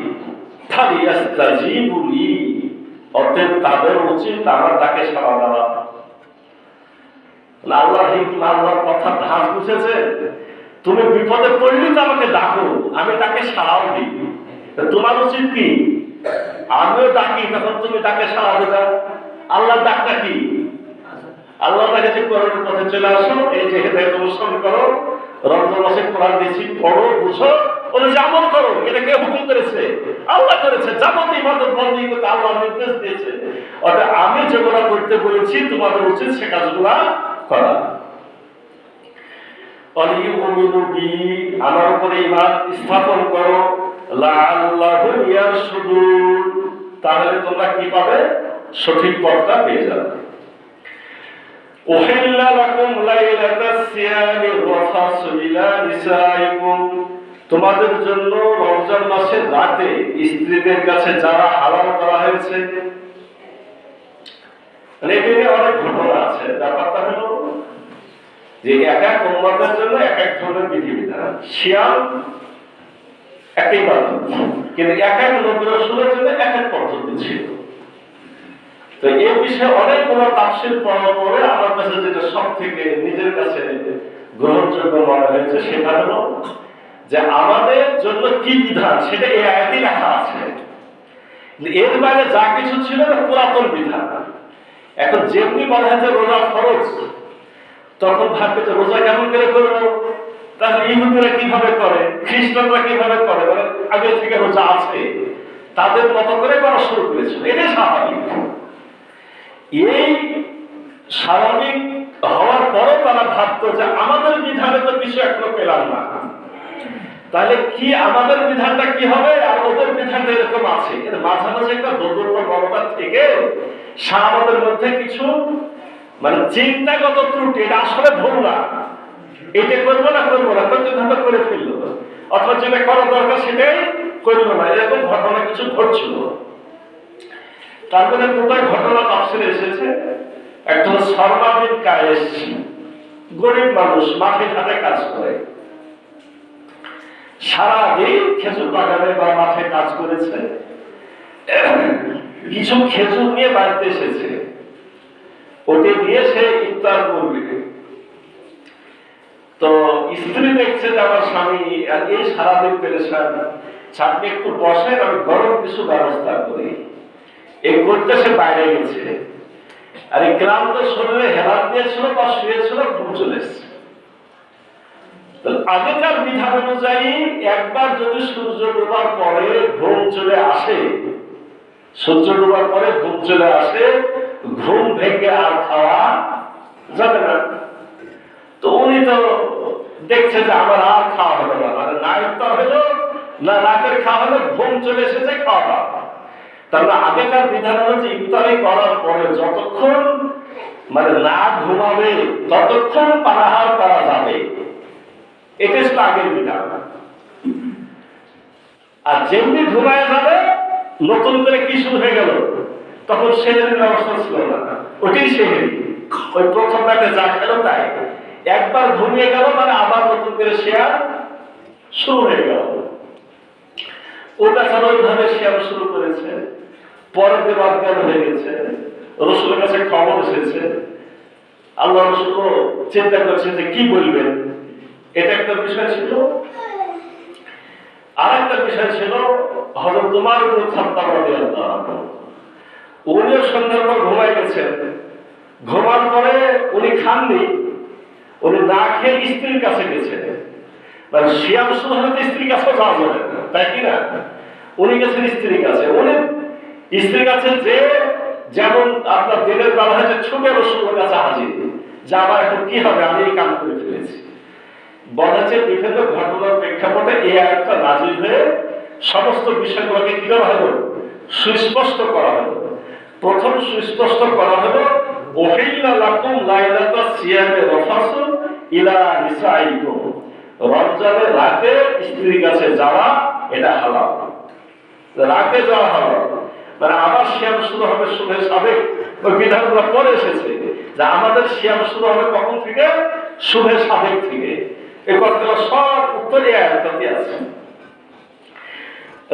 ফালিয়াস্তাজিবু লি, অতএব তাদের উচিত আমার ডাকে সাড়া দেওয়া। আল্লাহর হিকমত, আল্লাহর কথা ধাঁচ বুঝেছে। তুমি বিপদে পড়লে তো আমাকে ডাকো, আমি তাকে সাড়াও দিই। তোমার উচিত কি? আমিও ডাকি, তখন তুমি ডাকে সাড়া দেবে। আল্লাহর ডাকটা কি? আল্লাহ তাকে যে কোরআনের পথে চলে আসো, এই যে হেদায়েত অবলম্বন করো, রমজান মাসে কোরআন দিয়েছি পড়ো, বুঝো, ওটা যে আমল করো। এটা কে হুকুম করেছে? আল্লাহ করেছে। যাবতীয় ইবাদত বন্দী করতে আল্লাহ নির্দেশ দিয়েছে। অর্থাৎ আমি যেগুলো করতে বলেছি তোমাদের উচিত সে কাজগুলো করা। অলিউমিনু বি, আমার উপরে ঈমান স্থাপন করো। লাআল্লাহু ইয়ারশুদুন, তাহলে তোমরা কি পাবে? সঠিক পথটা পেয়ে যাবে। উহিল্লা লাকুম লাইলাতাস সিয়ামি রাফাসু ইলা নিসাইকুম, তোমাদের জন্য রমজান মাসের রাতে স্ত্রীদের কাছে যারা হালাল করা হয়েছে। এখানে অনেক ঘটনা আছে। ব্যাপারটা হলো যে এক এক উম্মতের জন্য এক এক ধরনের বিধিবিধান। সিয়াম একই বাদত, কিন্তু এক এক নবী রাসূলের জন্য এক এক পদ্ধতি ছিল। তো এই বিষয়ে অনেকগুলো তাফসীর পড়ার পরে আমার কাছে যেটা সব থেকে নিজের কাছে গ্রহণযোগ্য মনে হয়েছে সেটা হলো যে আমাদের জন্য কি বিধান সেটা এই আয়াতেই লেখা আছে। এর বাইরে যা কিছু ছিল না পুরাতন বিধান। এখন যেমনি বলা হয় যে রোজা ফরজ, তখন ভাববে যে রোজা কেমন করে করবো? তাহলে ইহুদিরা কিভাবে করে, খ্রিস্টানরা কিভাবে করে, মানে আগে থেকে রোজা আছে, তাদের মতো করে করা শুরু করেছিল। এটাই স্বাভাবিক। এই স্বাভাবিক হওয়ার পরও তারা ভাবতো যে আমাদের বিধানে তো কিছু এখনো পেলাম না, তাহলে কি আমাদের বিধানটা কি হবে আর ওদের বিধানটা এরকম আছে। এর মাঝামাঝি একটা দোদুল্য মমতা থেকে সাহাবাদের মধ্যে কিছু মানে চিন্তাগত ত্রুটি, এটা আসলে ভুল না, এটা করবো না প্রতিধানটা করে ফেললো, অথবা যেটা করা দরকার সেটাই করলো না, এরকম ঘটনা কিছু ঘটছিল। তারপরে দুটো ঘটনা তাফসিরে এসেছে। একটা হলো শর্মা বিন কায়েস, গরিব মানুষ, মাঠে ঘাটে কাজ করে, সারাদিন খেজুর বাগানে বা মাঠে কাজ করেছে, কিছু খেজুর নিয়ে বাড়িতে এসেছে, ওকে দিয়ে সে ইফতার করবে। তো স্ত্রী দেখছে যে আমার স্বামী এই সারাদিন পেরেছেন, আপনি একটু বসেন, আমি গরম কিছু ব্যবস্থা করি। এই করতে সে বাইরে গেছে, আর এই ক্লান্ত শরীরে হেলান দিয়েছিল বা শুয়েছিল, ঘুম চলে এসছে। আগেকার বিধান অনুযায়ী একবার যদি সূর্য ডোবার পরে ঘুম চলে আসে, সূর্য ডোবার পরে ঘুম চলে আসে, ঘুম ভেঙে আর খাওয়া যাবে না। তো উনি তো দেখছে যে আমার আর খাওয়া হবে না, মানে না ইফতার হলো না রাতের খাওয়া হলো, ঘুম চলে এসেছে, খাওয়া দাওয়া। তাহলে আগেকার বিধান হচ্ছে ইফতারি করার পরে যতক্ষণ মানে না ঘুমাবে ততক্ষণ পানাহার করা যাবে, এটা ছিল আগের বিধান। আর যেমনি ঘুমায় যাবে নতুন করে কি শুরু হয়ে গেল, তখন সেহেরির ব্যবস্থা ছিল না, ওটাই সেহেরি। ওই প্রথম রাতে যা খেলো তাই, একবার ঘুমিয়ে গেল মানে আবার নতুন করে শেয়ার শুরু হয়ে গেল। ওটা ছাড়া ওইভাবে শেয়ার শুরু করেছে, পরের দিন অজ্ঞান হয়ে গেছে, রসুলের কাছে খবর এসেছে, আল্লাহ রসুল চিন্তা করছেন যে কি বলবেন। এটা একটা বিষয় ছিল। আর একটা বিষয় ছিল হযরত উমর ইবনে খাত্তাব রাদিয়াল্লাহু আনহু, উনিও সন্ধ্যার পর ঘুমায় গেছেন। ঘুমার পরে উনি খাননি, উনি না খেয়ে স্ত্রীর কাছে গেছেন। মানে সিয়াম শুরু হলে তো স্ত্রীর কাছে যাওয়া যাবে না, তাই কি না? উনি গেছেন স্ত্রীর কাছে। উনি স্ত্রীর কাছে যে যেমন আপনার দিনের বেলা হয়েছে ছুটে রসুলের কাছে হাজির, যে আমার এখন কি হবে, আমি এই কাম করে ফেলেছি। বলা হচ্ছে বিভিন্ন ঘটনার প্রেক্ষাপটে এই আয়াতটা নাযিল হয়ে সমস্ত বিষয়গুলোকে কি করা হলো, সুস্পষ্ট করা হলো। প্রথম সুস্পষ্ট করা হলো উহিল্লা লাকুম লাইলাতা সিয়ামে রাফাসু ইলা নিসাইকুম, রমজানের রাতে স্ত্রীর কাছে যাওয়া এটা হালাল, রাতে যাওয়া হালাল। মানে আবার সিয়াম শুরু হবে শুভে সাবেক, ওই বিধানগুলো পরে এসেছে যে আমাদের সিয়াম শুরু হবে কখন থেকে, শুভে সাবেক থেকে। এই কথাগুলো সব উত্তরে আয়াতটাতে আছে।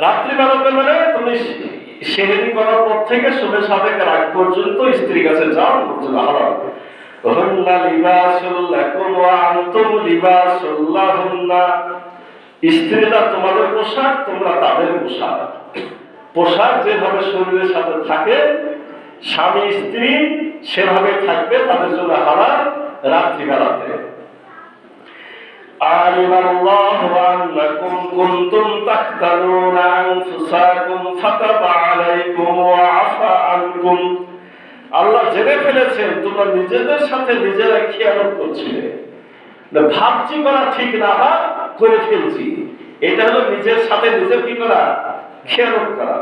রাত্রিবেলাতে মানে তুমি সেহেরি করার পর থেকে শুভে সাবেকের আগ পর্যন্ত স্ত্রীর কাছে যাও, হালাল। হুন্না লিবাসুল লাকুম ওয়া আনতুম লিবাসুল লাহুন্না, স্ত্রীরা তোমাদের পোশাক, তোমরা তাদের পোশাক। পোশাক যেভাবে শরীরের সাথে থাকে, স্বামী স্ত্রী সেভাবে থাকবে, তাদের জন্য হালাল রাত্রিবেলাতে। আলিমাল্লাহু আন্নাকুম কুনতুম তাখতানুনা আনফুসাকুম ফাতাবা আলাইকুম ওয়া আফা আনকুম, আল্লাহ জেনে ফেলেছেন তোমরা নিজেদের সাথে নিজেরা খেয়ানত করছিলে, ভাবছি করা ঠিক না বা করে ফেলছি, এটা হলো নিজের সাথে নিজের কি করা, খেয়ানত করা।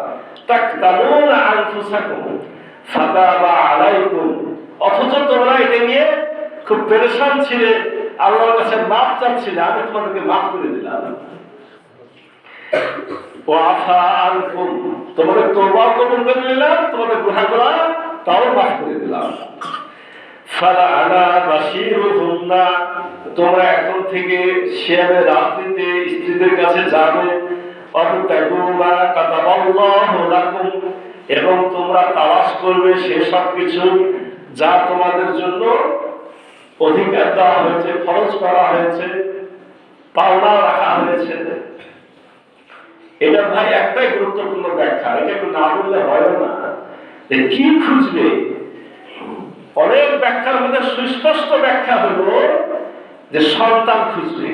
তাখতানুনা আনফুসাকুম ফাতাবা আলাইকুম, অথচ তোমরা এটা নিয়ে খুব পেরেশান ছিলে, আল্লাহর কাছে মাফ চাচ্ছিলে, আমি তোমাদেরকে মাফ করে দিলাম। ওয়া আফা আনকুম, তোমাদের তওবা কবুল করে নিলাম, তোমাদের গুনাহগুলো তাও মাফ করে দিলাম। ফালানা বাশিরুহুন্না, তোমরা এখন থেকে সিয়ামের রাত্রিতে স্ত্রীদের কাছে যাবে। অবতাগুমা কাতাবাল্লাহু লাকুম, এবং তোমরা তালাশ করবে সেসব কিছু যা তোমাদের জন্য অধিকার দেওয়া হয়েছে, খরচ করা হয়েছে, পাওনা রাখা হয়েছে। এটা ভাই একটাই গুরুত্বপূর্ণ ব্যাখ্যা, এটা একটু না বললে হয় না। কি খুঁজবে? অনেক ব্যাখ্যার মধ্যে সুস্পষ্ট ব্যাখ্যা হলো যে সন্তান খুঁজবে।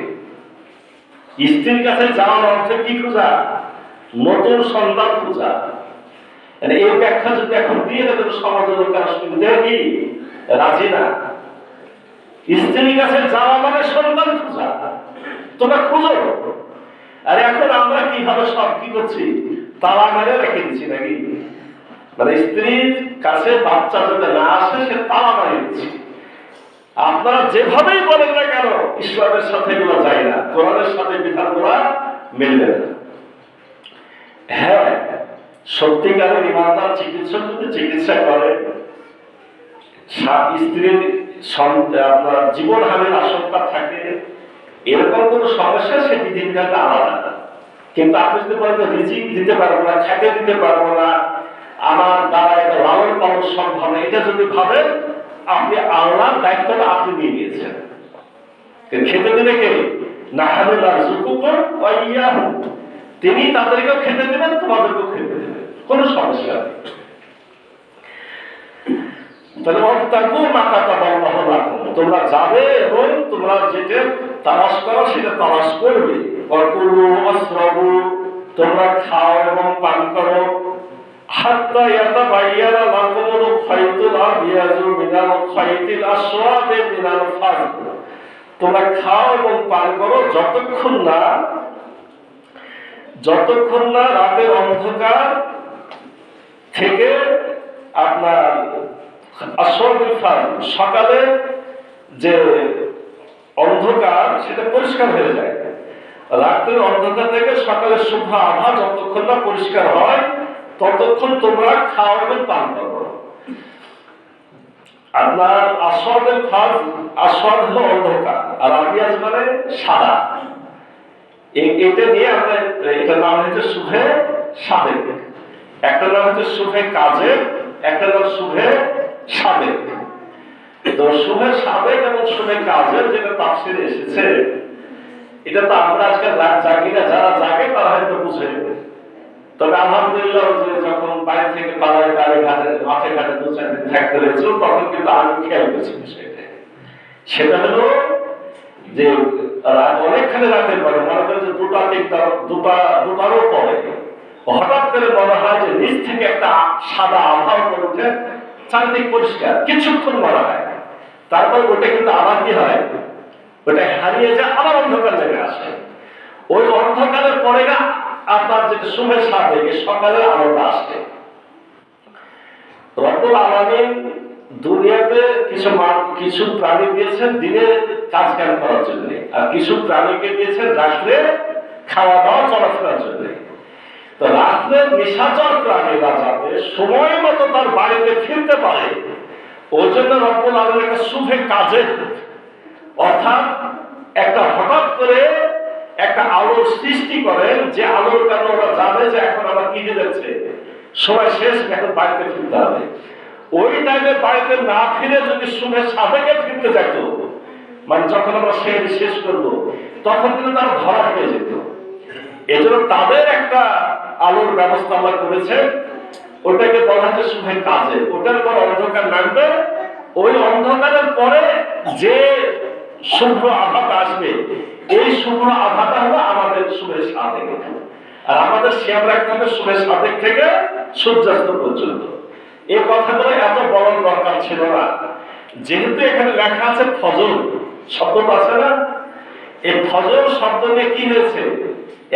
স্ত্রীর কাছে যাওয়ার অর্থ কি খোঁজা? নতুন সন্তান খোঁজা। এই ব্যাখ্যা যদি এখন দিয়ে দেবে সমাজের লোকেরা শুনতে কি রাজি না। স্ত্রীর কাছে যাওয়া মানে সন্তান খোঁজা, তোমরা খুঁজো। আর এখন আমরা কিভাবে সব কি করছি, তালা মেরে রেখে দিচ্ছি নাকি? মানে স্ত্রীর কাছে বাচ্চা যাতে না আসে সে তালা মারিয়ে দিচ্ছি। আপনারা যেভাবেই বলেন না কেন, ইসলামের সাথে এগুলো যায় না, কোরআনের সাথে বিধানগুলো মিলবে না। হ্যাঁ, সত্যিকারের ইমানদার চিকিৎসক যদি চিকিৎসা করে, স্ত্রীর আপনার জীবনহানির আশঙ্কা থাকে, এরকম কোন সমস্যা সে বিধিবিধানটা আলাদা না। কিন্তু আপনি যদি বলেন রিজিক দিতে পারবো না, খেতে দিতে পারবো না, আমার দ্বারা এটা লালন পালন সম্ভব না, এটা যদি ভাবেন আপনি আল্লাহর দায়িত্বটা আপনি নিয়ে নিয়েছেন। খেতে দিলে কে? তিনি তাদেরকেও খেতে দেবেন, তোমাদেরকেও খেতে দেবেন, কোন সমস্যা নেই। তোমরা যাবে এবং তোমরা যেটা তালাশ করো সেটা তালাশ করবে। তোমরা খাও এবং পান করো, হাত্তা ইয়াতাবায়্যানা লাকুমুল খায়তুল আবিয়াযু মিনাল খায়তিল আসওয়াদি মিনাল ফাজর। তোমরা খাও এবং পান করো যতক্ষণ না রাতের অন্ধকার থেকে আপনার আসওয়াদুল ফাজর, সকালে যে অন্ধকার সেটা পরিষ্কার হয়ে যায়। রাতের অন্ধকার থেকে সকালের শুভ্র আভা যতক্ষণ না পরিষ্কার হয় ততক্ষণ তোমরা খাও এবং পান করো। আপনার আসওয়াদুল ফাজর, আসওয়াদ হলো অন্ধকার, আর আবিয়াজ মানে সাদা। এটা নিয়ে আমরা, এটা নাম হচ্ছে শুভে সাদেক। একটা নাম হচ্ছে শুভে কাজের, একটা নাম শুভে সাদেক। তো শুভে সাদেক এবং শুভে কাজের যেটা তাফসিরে এসেছে, এটা তো আমরা আজকাল রাত জাগি না, যারা জাগে তারা হয়তো বুঝে। তবে আলহামদুলিল্লাহ যখন বাড়ি থেকে পাড়ায় গাড়ি ঘাটে মাঠে ঘাটে 2-4 দিন থাকতে হয়েছিল, তখন কিন্তু আমি খেয়াল করেছি বিষয়টা। সেটা হলো যে অনেকখানি রাতের পরে, মনে করেন যে 2টারও পরে হঠাৎ করে মনে হয় যে নিচ থেকে একটা সাদা আভা করে উঠে, চারিদিক পরিষ্কার, কিছুক্ষণ মনে হয়, তারপর ওটা কিন্তু আবার কি হয়, ওটা হারিয়ে যায়, আবার অন্ধকার লেগে আসে। ওই অন্ধকারের পরে না আপনার যেটা শুভে সাথে সকালের আলোটা আসে। রব্বুল আলামিন দুনিয়াতে কিছু প্রাণী দিয়েছেন দিনে কাজ কাম করার জন্য, আর কিছু প্রাণীকে দিয়েছেন রাত্রে খাওয়া দাওয়া চলাফেরার জন্য। তো রাত্রে নিশাচর প্রাণীরা যাতে সময় মতো তার বাড়িতে ফিরতে পারে, ওই জন্য রব্বুল আলামিন একটা শুভে কাজের, অর্থাৎ একটা হঠাৎ করে একটা আলোর সৃষ্টি করেন, যে আলোর কারণে ওরা জানে যে এখন আমার কি হয়ে যাচ্ছে, সময় শেষ, এখন বাড়িতে ফিরতে হবে। ওই টাইমে বাড়িতে না ফিরে যদি শুভে সাদেকে ফিরতে যেত, মানে যখন আমরা শেষ করবো, তখন কিন্তু তারা ধরা হয়ে যেত। এজন্য তাদের একটা আলোর ব্যবস্থা আমরা করেছে, ওটাকে বলা হচ্ছে শুভে কাজে। ওটার পর অন্ধকার নামবে, ওই অন্ধকারের পরে যে শুভ্র আভাটা আসবে, এই শুভ্র আভাটা হলো আমাদের শুভে সাদেক। আর আমাদের শিয়াব রাখতে হবে শুভে সাদেক থেকে সূর্যাস্ত পর্যন্ত। এই কথাগুলো এত বলার দরকার ছিল না, যেহেতু এখানে লেখা আছে ফজর শব্দটা আছে না, এই ফজর শব্দ নিয়ে কি হয়েছে,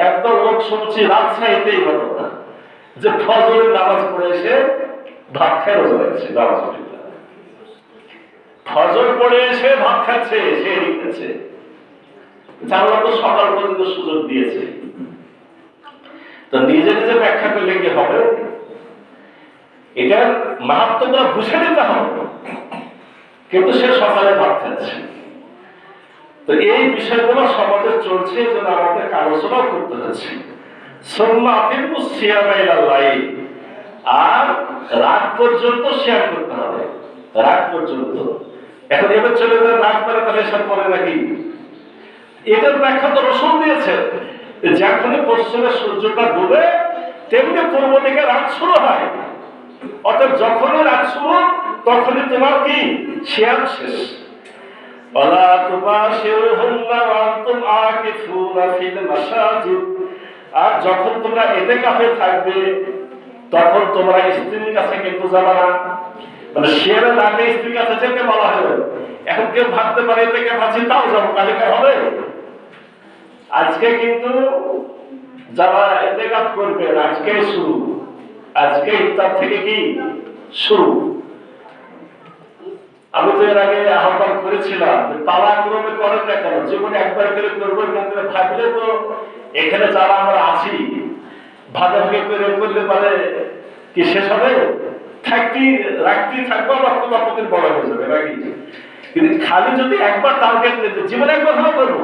একদম লোক শুনছি রাজশাহীতেই হতো না যে ফজরের নামাজ পড়ে এসে ভাত খেয়ে রোজা রাখছে, ফজর পড়ে এসে ভাত খাচ্ছে, সে লিখেছে, জানলা তো সকাল পর্যন্ত সুযোগ দিয়েছে। তো নিজে নিজে ব্যাখ্যা করলে কি হবে, এটার মাহাত্ম্যটা বুঝে নিতে হবে, কিন্তু সে সকালে ভাত খাচ্ছে। তো এই বিষয়গুলো সমাজে চলছে, যেন আমাদেরকে আলোচনা করতে হচ্ছে। আর রাত পর্যন্ত শেয়ার করতে হবে, রাত পর্যন্ত। এখন এবার চলে গেলে রাত পরে তাহলে এসব পরে নাকি, এটার ব্যাখ্যা তো রসুল দিয়েছে, যখনই পশ্চিমে সূর্যটা ডুবে তেমনি পূর্ব দিকে রাত শুরু হয়। অর্থাৎ যখনই রাত শুরু তখনই তোমার কি শিয়াম শেষ। আর যখন তোমরা ইতিকাফে থাকবে তখন তোমরা স্ত্রীর কাছে কিন্তু যাবে না, মানে শিয়ামের রাতে স্ত্রীর কাছে যেতে বলা হবে। এখন কেউ ভাবতে পারে এতে ভাবছি তাও যাবো, কালকে হবে। আজকে কিন্তু যারা ইতিকাফ করবে আজকে শুরু, আজকে ইফতার থেকে কি শুরু। আমি তো এর আগে আহ্বান করেছিলাম পালাক্রমে করেন না কেন, জীবনে একবার করে করবো, এখান থেকে ভাবলে তো এখানে যারা আমরা আছি ভাগাভাগি করে করলে পারে কি শেষ হবে? রাখতেই থাকবো, লক্ষ লক্ষের বড় হয়ে যাবে নাকি? কিন্তু খালি যদি একবার টার্গেট নিতে, জীবনে একবার হলেও করবো,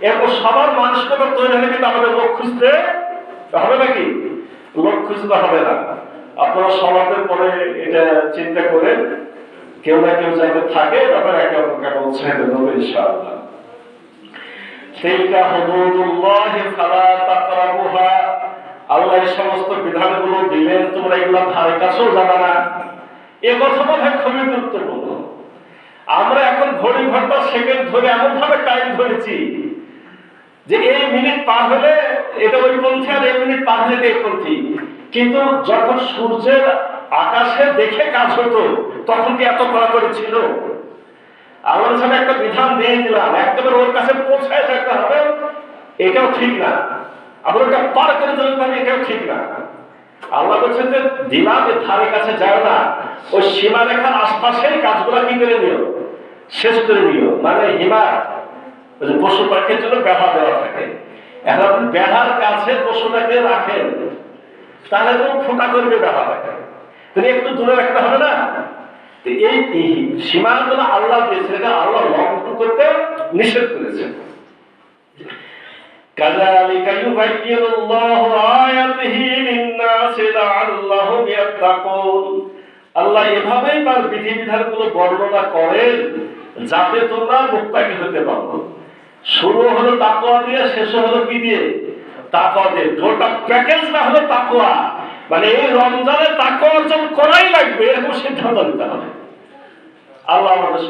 এরপর সবার মানসিকতা তৈরি হলে কিন্তু আমাদের লোক খুঁজতে হবে নাকি? লোক খুঁজতে হবে না। আপনারা সমাজের পরে এটা চিন্তা করে কেউ না কেউ যাতে থাকে, তারপরে একে অপরকে উৎসাহিত করবে ইনশাআল্লাহ। তিলকা হুদুদুল্লাহ ফালা তাকরাবুহা, আল্লাহ এই সমস্ত বিধানগুলো দিলেন, তোমরা এগুলা ধারে কাছেও যাবে না। এ কথা বলা খুবই গুরুত্বপূর্ণ। আমরা এখন ঘড়ি ঘন্টা সেকেন্ড ধরে এমন ভাবে টাইম ধরেছি যে এই মিনিট পার হলে এটা ওই পন্থী, আর এই মিনিট পার হলে এই পন্থী। কিন্তু যখন সূর্যের আকাশে দেখে কাজ হতো তখন কি এত কড়াকড়ি ছিল? আল্লাহর সামনে একটা বিধান দিয়ে দিলাম, একেবারে ওর কাছে পৌঁছায় থাকতে হবে, এটাও ঠিক না। আবার ওটা পার করে দিতে হবে, এটাও ঠিক না। আল্লাহ বলছেন যে দিলাম, এর ধারে কাছে যায় না, ওই সীমারেখার আশপাশেই কাজগুলা কি করে নিও, শেষ করে নিও। মানে হিমা পশু পাখির জন্য বেড়া দেওয়া থাকে, এখন আপনি বেড়ার কাছে পশুটাকে রাখেন, তাহলে তো ফোটা করবে বেড়াটাকে, তুমি একটু দূরে রাখতে হবে না? এই সীমাগুলো আল্লাহ দিয়েছে, এটা আল্লাহ লঙ্ঘন করতে নিষেধ করেছেন। কাযালিকা ইউবাইয়িনুল্লাহু আয়াতিহি লিন-নাসি লাআল্লাহুম ইয়াত্তাকুন, আল্লাহ এভাবেই তার বিধিবিধানগুলো বর্ণনা করেন যাতে তোমরা মুত্তাকি হতে পারো। শুরু হলো তাকওয়া দিয়ে, শেষ হলো কি দিয়ে? তাকওয়া দিয়ে। গোটা প্যাকেজটা হলো তাকওয়া। মানে এই রমজানে তাকওয়া অর্জন করাই লাগবে, এরকম সিদ্ধান্ত নিতে হবে। আল্লাহ আমাদের